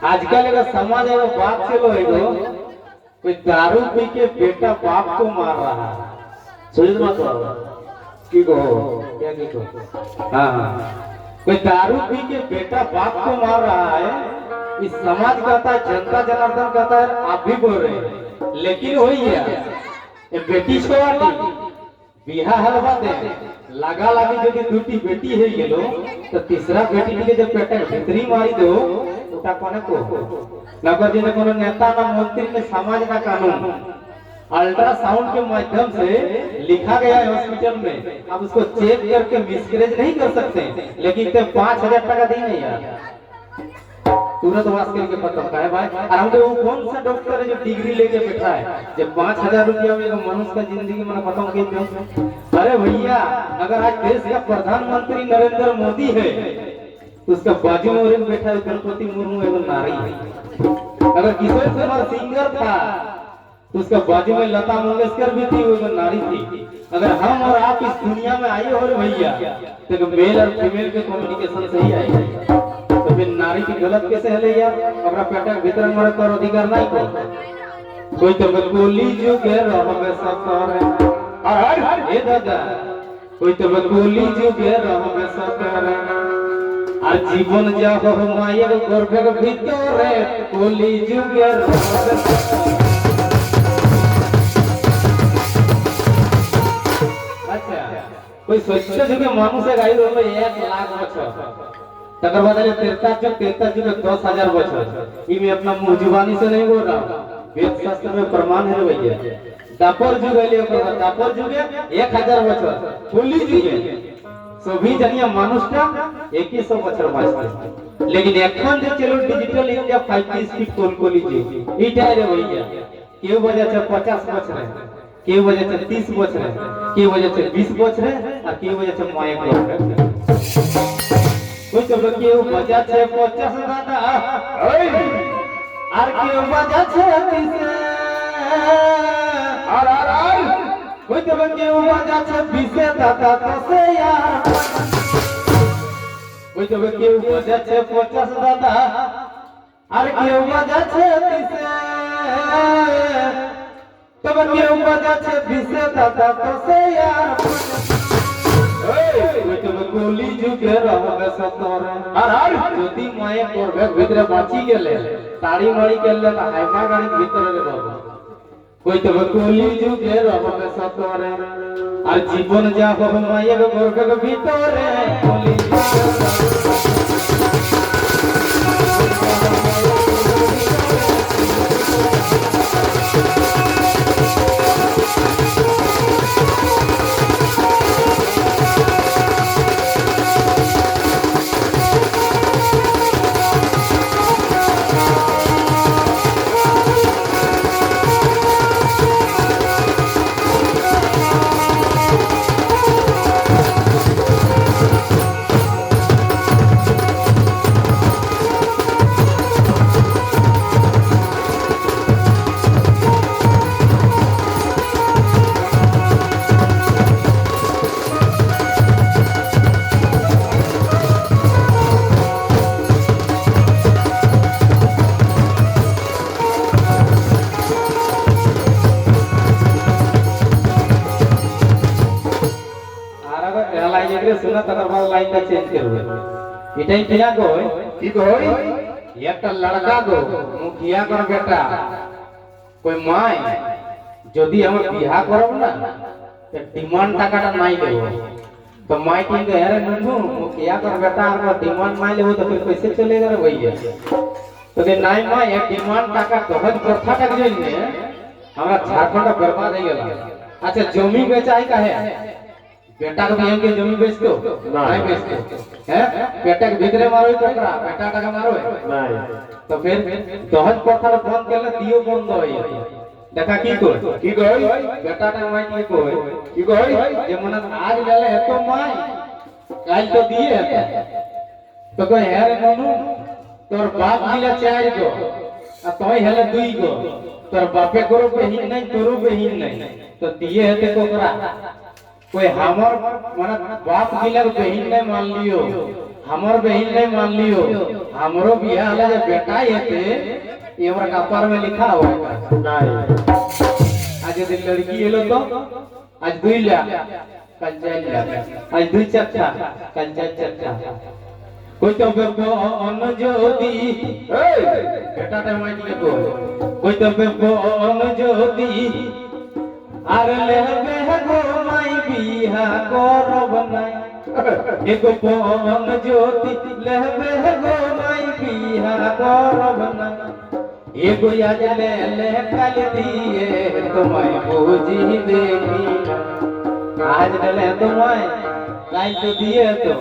आजकल एगो समाज एगो बात चलो एगो कोई दारू पी के बेटा बाप को मार रहा है। सुनित मत की कहो क्या की कहो हाँ हाँ कोई दारू पी के बेटा बाप को मार रहा है। इस समाज कहता है, जनता जनार्दन कहता है, आप भी बोल रहे हैं, लेकिन वही है ये बेटी छोड़ा बिहा हलवा दे लगा लगी जो दूटी बेटी है गेलो तो तीसरा बेटी के जब पेट भीतरी मारी दो उटा कोने को नगर जी ने कोनो नेता ना मंत्री ने समाज ना कानून अल्ट्रासाउंड के माध्यम से लिखा गया है हॉस्पिटल में, आप उसको चेक करके मिसकैरेज नहीं कर सकते, लेकिन ते 5,000 टका दी नहीं यार तुरंत वास करके पता है भाई। और हम वो कौन सा डॉक्टर है जो डिग्री लेके बैठा है जब 5,000 रुपया में मनुष्य का जिंदगी में खत्म कर दे। अरे भैया अगर आज देश का प्रधानमंत्री नरेंद्र मोदी है तो उसका बाजू में बैठा है द्रौपदी मुर्मू एवं नारी है। अगर किशोर कुमार सिंगर था तो उसका बाजू में लता मंगेशकर भी थी, वो नारी थी। अगर हम और आप इस दुनिया में आए हो भैया तो मेल और फीमेल के कम्युनिकेशन से ही आएगा, तो फिर नारी की गलत कैसे है यार? अपना पेटा भीतर मरे तो अधिकार नहीं को कोई तो बोली जो के रहबे सब करे और ए दादा कोई तो बोली जो के रहबे सब करे और जीवन जा हो माये गर्भ के भीतर रे बोली जो के रहबे। कोई सोचते जो कि मानुष गाई रोलो 1 लाख बचर तकर बाद 13 जुगे 10,000 बचर ई में अपना मुंह जुबानी से नहीं बोल रहा, वेद शास्त्र में प्रमाण है भैया। दापर जुग है ओकर दापर जुगे 1,000 बचर फुली जुगे सभी जनिया मानुष का 2100 बचर बचते, लेकिन एखन जे चलो digital India 5G speed toll को लीजिए ई टाइम रे भैया केउ वजह से 50 बचर है, केउ वजह से 30 बचर है, केउ वजह से 20 बचर है और केउ वजह से मायक है। कोई तो केउ वजह से 50 दादा ओए और केउ वजह से 30 और कोई तो केउ वजह से 20 दादा तो से यार कोई तो केउ वजह से 50 दादा और केउ वजह से 30 तब के वजह से 20 दादा तो से यार ओए तो गोली जुगे रहबे सतोरे और ज्योति माये करबे भीतर बाची गेले ताड़ी मारी गेले त हाइमा गाड़ी भीतर रे बाबू कोई तो गोली जुगे रहबे सतोरे और जीवन जा हो माये गर्भ के भीतर रे गोली सुना तकर बाद लाइन का चेंज करबे इटाई किया कोई की कोई एक लड़का को मुखिया कर बेटा कोई माय यदि हम बियाह करब ना तो डिमांड टाकाटा नहीं लेबो तो माय की कहे अरे नन्नू मुखिया कर बेटा और डिमांड नहीं लेबो तो फिर कैसे चलेगा रे भैया? तो के नहीं माय एक डिमांड टाका दहज प्रथा तक जइने हमरा झारखंड बर्बाद हो गेला। अच्छा जमीन बेचाई काहे बेटा को बियाह के जमीन बेच दो नहीं बेच दो हैं बेटा के भीतरे मारो टकरा बेटा टका मारो नहीं तो फिर दहज प्रथा बंद करले दियो बंद होई देखा की कोई बेटा टका माई की कोई जे मन आज लेले हेतो माई काल तो दिए है तो कोई है रे ननू तोर बाप दिला 4 गो आ तोय हेले 2 गो तोर बापे करो बहिन नहीं तोरो बहिन नहीं तो दिए हेते कोकरा कोई हमर मन बाप दिलक बहिन नहीं मान लियो हमर बहन नहीं मान लियो हमरो बियाह वाला जे बेटा येते ये हमरा कपार में लिखा हुआ है नहीं आज यदि लड़की एलो तो आज 2 लाख कल 4 लाख आज 2 चक्का कल 4 चक्का कोई तो बेबो अन ज्योति बेटा ते माई के को कोई तो बेबो अन ज्योति आर लेबे गो माई बिहा करब नहीं एगो पवन ज्योति लेबे गो माई बिहा करब नहीं एगो आज ले कल दिए तुम्हें बूझी देखी आज ले तुम्हें कल तो दिए तो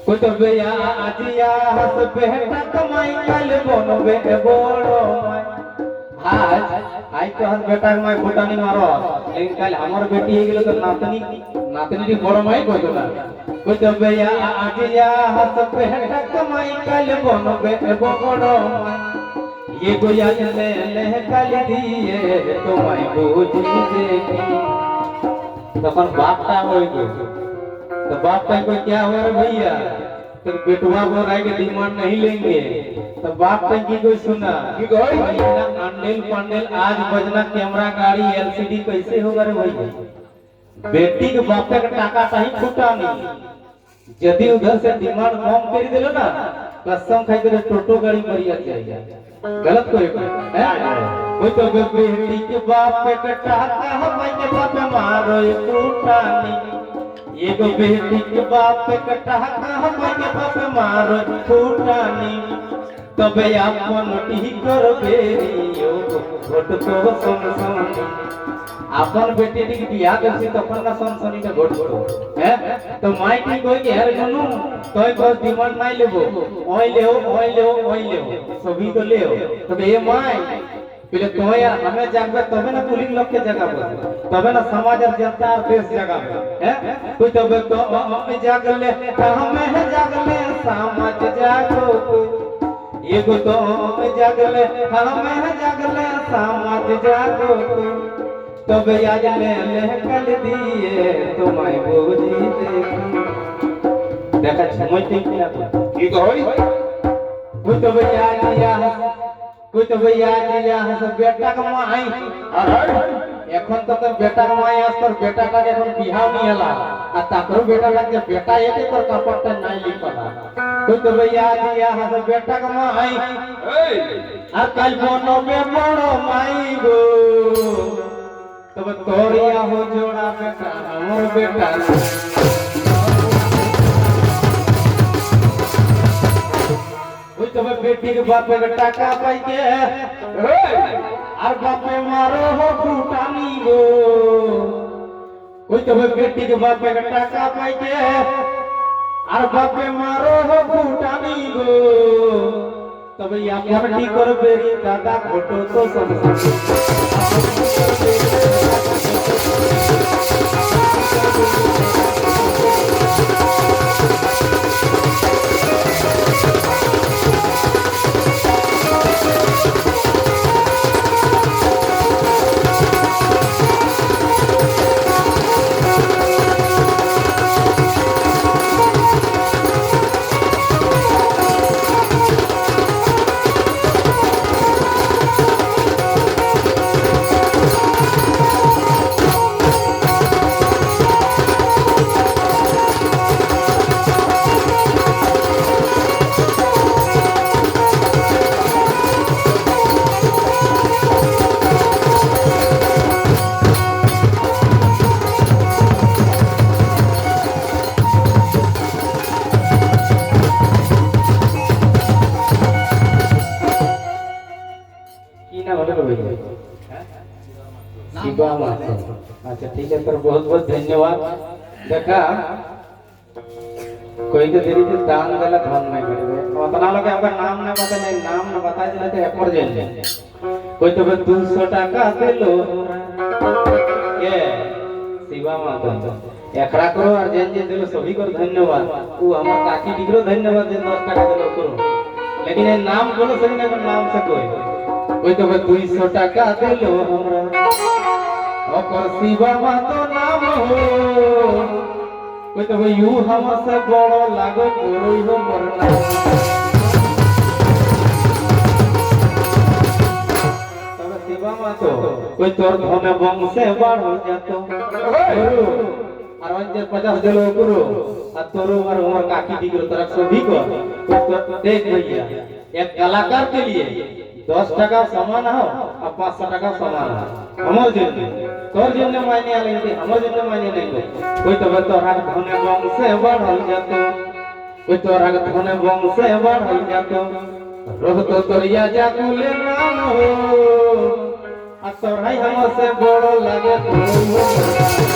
कुछ बेया आजिया हस बेटा कमाई कल बनबे बड़ो आज आज तो हस बेटा माई फुटानी मारो लेकिन कल हमर बेटी हे गेलो तो नातनी की बड़ो माई कोई तो ना कुछ बेया आजिया हस बेटा कमाई कल बनबे बड़ो ये गोया ले कल दिए तुम्हें बूझी देखी तখন बापटा होई गई तो बाप का कोई क्या हुआ रे भैया तो बेटुआ को राय के डिमांड नहीं लेंगे तो बाप का की कोई सुना की कोई अंडेल पंडेल आज बजना कैमरा गाड़ी एलसीडी कैसे होगा रे भैया बेटी के बाप का टाका सही फूटा नहीं यदि उधर से डिमांड कम कर देलो ना कसम खाई के टोटो गाड़ी मरिया जाएगा गलत कोई कोई तो बेटी के बाप के टाका भाई के बाप मारो फूटानी एगो बेटी के बाप के टाका भाई के बाप मारो फूटानी तबे आपन ठीक कर बेरियो घोट तो सुन अपन बेटी के बियाह करसी तपन का सुन के घोट है तो माई की कोई के हर गनु तोय बस डिमांड नहीं लेबो ओई लेओ सभी तो लेओ तबे ये माई पहले तो यार हमें जागबे तबे ना पुलिस लोग के जगह पर तबे ना समाज और जनता और देश जगह पर है कोई तबे तो हमें जागले हमें जागले समाज जागो एगो तो हमें जागले समाज जागो तबे आज ले कल दिए तुम्हें बूझी देखी देखा समय ठीक ना की कहई कुछ भैया सब बेटा कमाई अरे এখন তো তোর বেটা কমাই আসর বেটাটা এখন বিহাও নি এলা আর তাকরো বেটাটা যে বেটা এতে তোর কাপড়টা নাই লিখলা কুছ भैया दिया হাস বেটা কমাই আর কাল বনবে বড় মাই গো तब तोरिया हो जोड़ा बेटा हमर बेटा ओई तब बेटी के बाप के टाका पाई के और बापे मारो हो फूटानी गो ओई तब बेटी के बाप के टाका पाई के और बापे मारो हो फूटानी गो तब या फटी कर बेरी दादा फोटो तो सब अच्छा ठीक है सर बहुत बहुत धन्यवाद देखा कोई तो देरी से दान देला धन नहीं मिलबे उतना लोग आपका नाम ना पता नहीं नाम ना बता देला तो एपर जेल जाए कोई तो 200 टाका देलो के शिवा माता एकरा करो और जेन जेन देलो सभी को धन्यवाद वो हमर काकी डिगरो धन्यवाद जे 10 टाका देलो करो लेकिन ये नाम बोलो सही ना नाम से कोई तो 200 टाका देलो हमरा और शिवा मातो नाम हो कोई तो यू हमसे बड़ो लागो कोई हो मरना तब शिवा मा तो कोई तोर धने वंशे बाढ़ हो जातो আর অঞ্চল 50 দিল গুরু আর তোর और काकी दिगरो तरफ सभी को तो देख भैया एक कलाकार के लिए 10 टका सामान हो और 500 टका सामान हो हमर जिंदगी तोर जिंदगी मायने आले हमर जिंदगी मायने नहीं कोई तो तोरा धने वंशे बढ़ल जातो कोई तोरा धने वंशे बढ़ल जातो रोह तो तोरिया जाकुले नाम हो आ तोराई हमसे बड़ो लागे तो